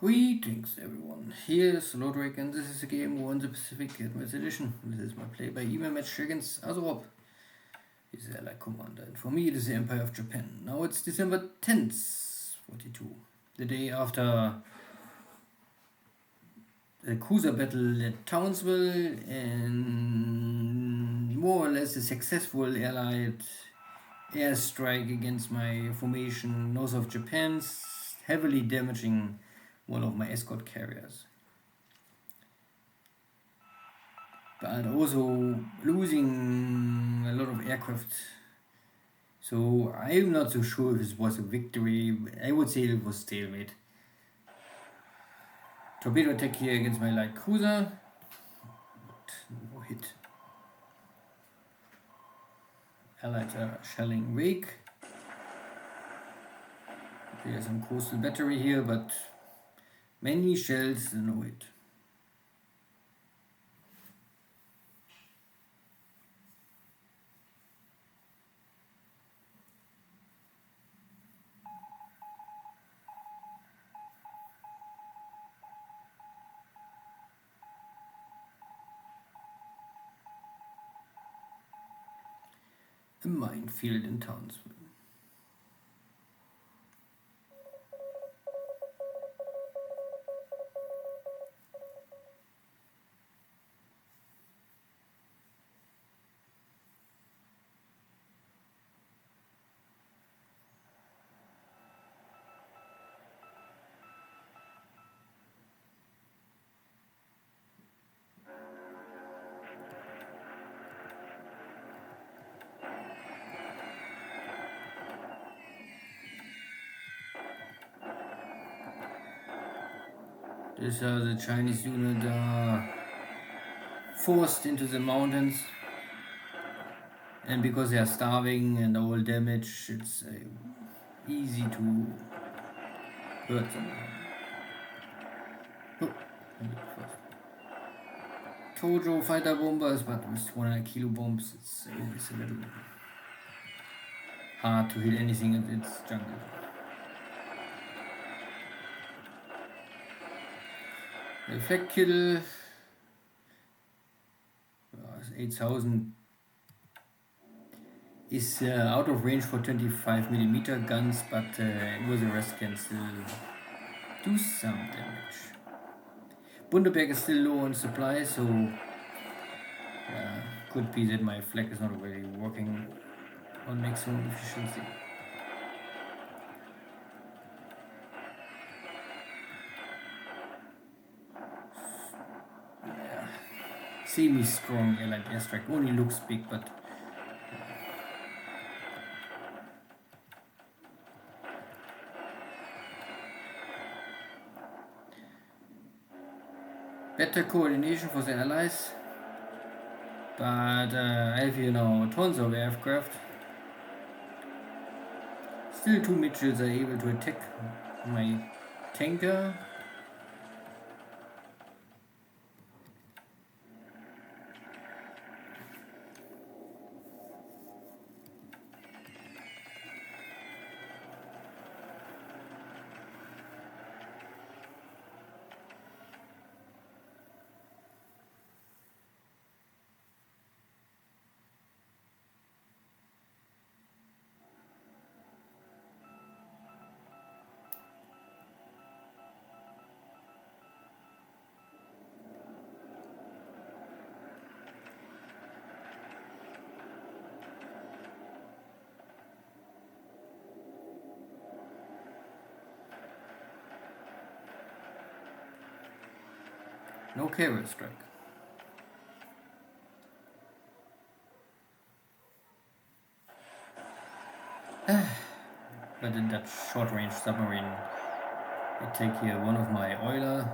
Greetings everyone, here's Lodrik and this is a game War in the Pacific Advanced Edition. This is my play-by-email match against AsuRob. He's the Allied commander and for me it is the Empire of Japan. Now it's December 10th, 42. The day after the cruiser battle at Townsville and more or less a successful Allied airstrike against my formation north of Japan, heavily damaging one of my escort carriers, but also losing a lot of aircraft. So I'm not so sure if this was a victory. I would say it was stalemate. Torpedo attack here against my light cruiser. No hit. Allies are shelling wake. There's some coastal battery here, but many shells, no hit. A minefield in Townsville. These are the Chinese unit forced into the mountains, and because they are starving and all damaged, it's easy to hurt them. Oh, Tojo fighter bombers, but with 100 kilo bombs, it's always a little hard to hit anything in its jungle. The flak kill 8000 is out of range for 25mm guns, but with the rest can still do some damage. Bundaberg is still low on supply, so could be that my flak is not really working on maximum efficiency. Semi-strong Allied airstrike, only looks big, but better coordination for the Allies. But I have here now tons of aircraft. Still two Mitchells are able to attack my tanker. No carrier strike. But in that short range submarine, I take here one of my oiler.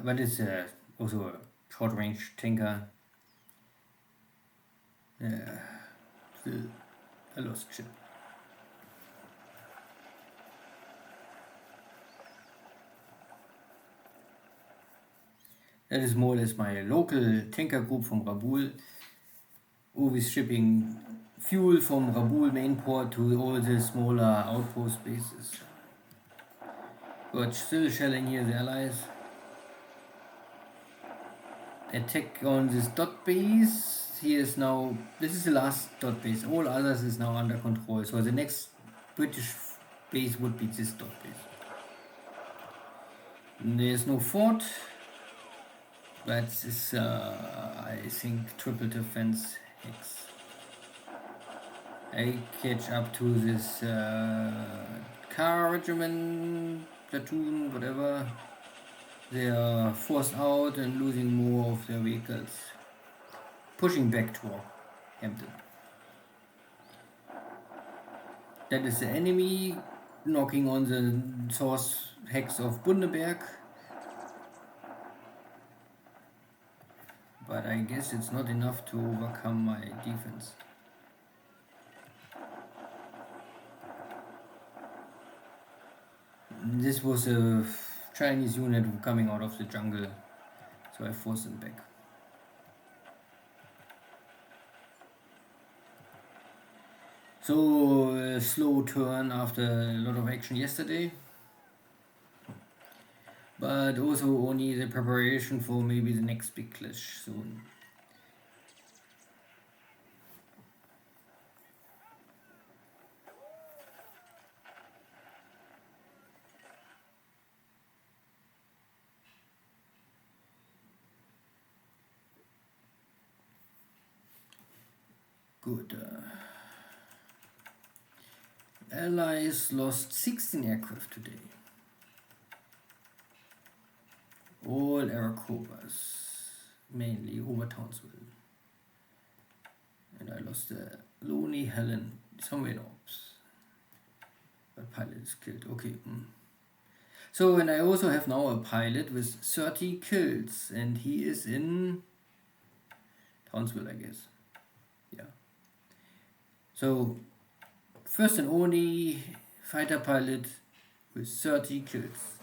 But it's also a short range tanker. Still a lost ship. That is more or less my local tanker group from Rabaul, always shipping fuel from Rabaul main port to all the smaller outpost bases. Good, still shelling here the allies. Attack on this dot base. Here is now, this is the last dot base. All others is now under control. So the next British base would be this dot base. There's no fort. That is, I think, triple defense hex. I catch up to this car regiment, platoon, whatever. They are forced out and losing more of their vehicles. Pushing back toward Hampton. That is the enemy knocking on the source hex of Bundaberg. But I guess it's not enough to overcome my defense. This was a Chinese unit coming out of the jungle, so I forced them back. So a slow turn after a lot of action yesterday, but also only the preparation for maybe the next big clash soon. Good. Allies lost 16 aircraft today. All Airacobras, mainly over Townsville. And I lost the Lonely Helen somewhere in Ops. But pilot is killed. Okay. So, and I also have now a pilot with 30 kills, and he is in Townsville, I guess. Yeah. So, first and only fighter pilot with 30 kills.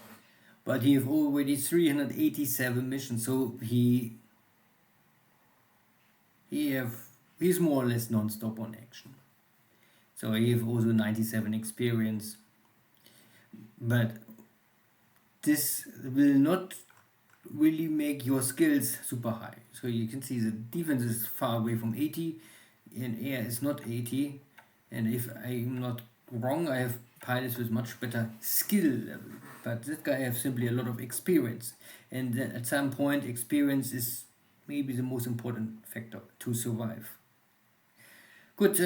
But he have already 387 missions, so he's more or less non-stop on action. So he have also 97 experience. But this will not really make your skills super high. So you can see the defense is far away from 80, and air is not 80. And if I'm not wrong, I have pilots with much better skill level. But this guy has simply a lot of experience. And then at some point, experience is maybe the most important factor to survive. Good.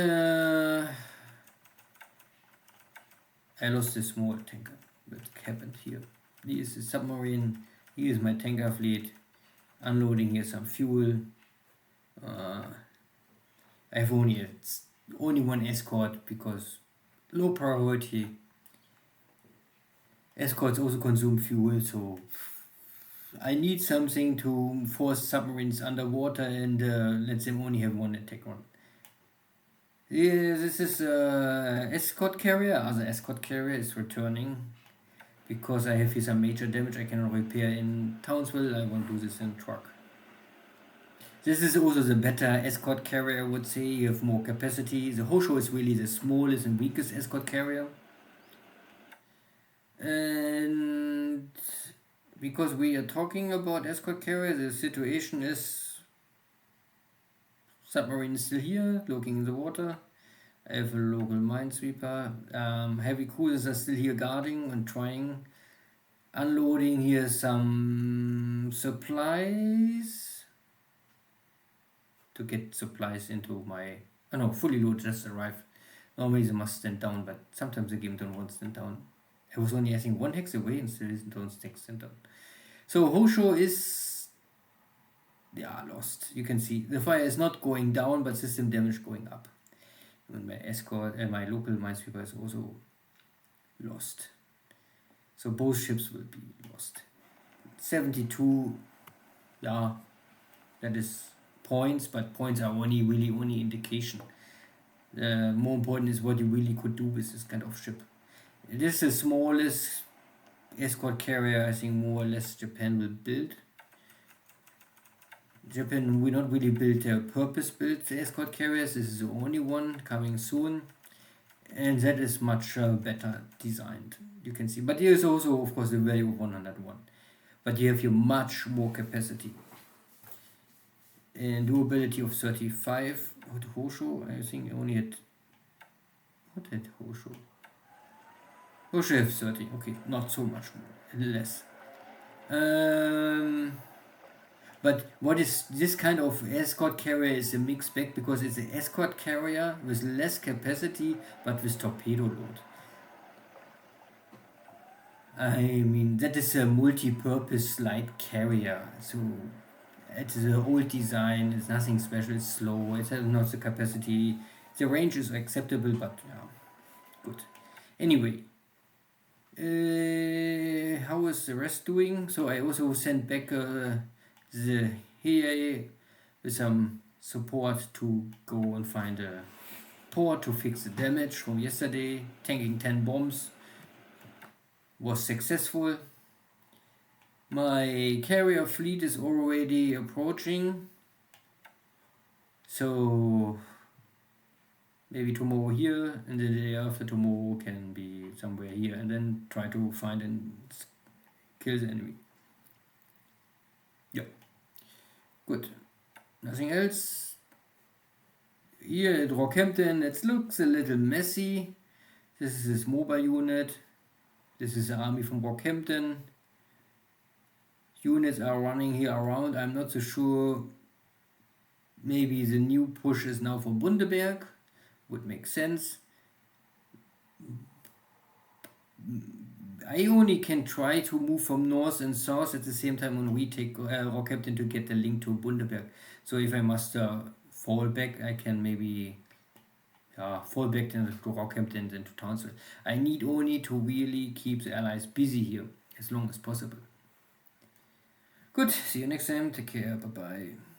I lost a small tanker. What happened here? This is a submarine. Here is my tanker fleet. Unloading here some fuel. I have only one escort because low priority. Escorts also consume fuel, so I need something to force submarines underwater and let them only have one attack run. Yeah, this is escort carrier. Other escort carrier is returning because I have here some major damage I cannot repair in Townsville. I won't do this in truck. This is also the better escort carrier, I would say. You have more capacity. The Hosho is really the smallest and weakest escort carrier. And because we are talking about escort carrier, the situation is submarine is still here, looking in the water. I have a local minesweeper. Heavy cruisers are still here guarding and trying. Unloading here some supplies. To get supplies into my... Oh no, fully loaded just arrived. Normally they must stand down, but sometimes the game don't want to stand down. I was only, I think, one hex away and still don't stand down. So Hosho is... yeah, lost. You can see the fire is not going down, but system damage going up. And my escort and my local minesweeper is also lost. So both ships will be lost. 72, yeah, that is points, but points are only indication. More important is what you really could do with this kind of ship. This is the smallest escort carrier I think more or less Japan will build. Japan will not really build a purpose-built escort carriers. This is the only one coming soon, and that is much better designed. you can see. But here is also, of course, the value of 101. But you have here much more capacity. And durability of 35. What Hosho? I think I only had... What had Hosho? Hosho have 30. Okay, not so much more. Less. But what is this kind of escort carrier is a mixed bag, because it's an escort carrier with less capacity but with torpedo load. I mean, that is a multi-purpose light carrier. So it's the old design, it's nothing special, it's slow, it has not the capacity. The range is acceptable, but yeah, good. Anyway, how is the rest doing? So I also sent back the here with some support to go and find a port to fix the damage from yesterday. Tanking 10 bombs was successful. My carrier fleet is already approaching, so maybe tomorrow here, and the day after tomorrow can be somewhere here, and then try to find and kill the enemy. Yeah, good. Nothing else. Here at Rockhampton, it looks a little messy. This is his mobile unit. This is the army from Rockhampton. Units are running here around. I'm not so sure. Maybe the new push is now for Bundaberg. Would make sense. I only can try to move from north and south at the same time when we take Rockhampton to get the link to Bundaberg. So if I must fall back, I can maybe fall back to Rockhampton and to Townsville. I need only to really keep the allies busy here as long as possible. Good, see you next time. Take care. Bye bye.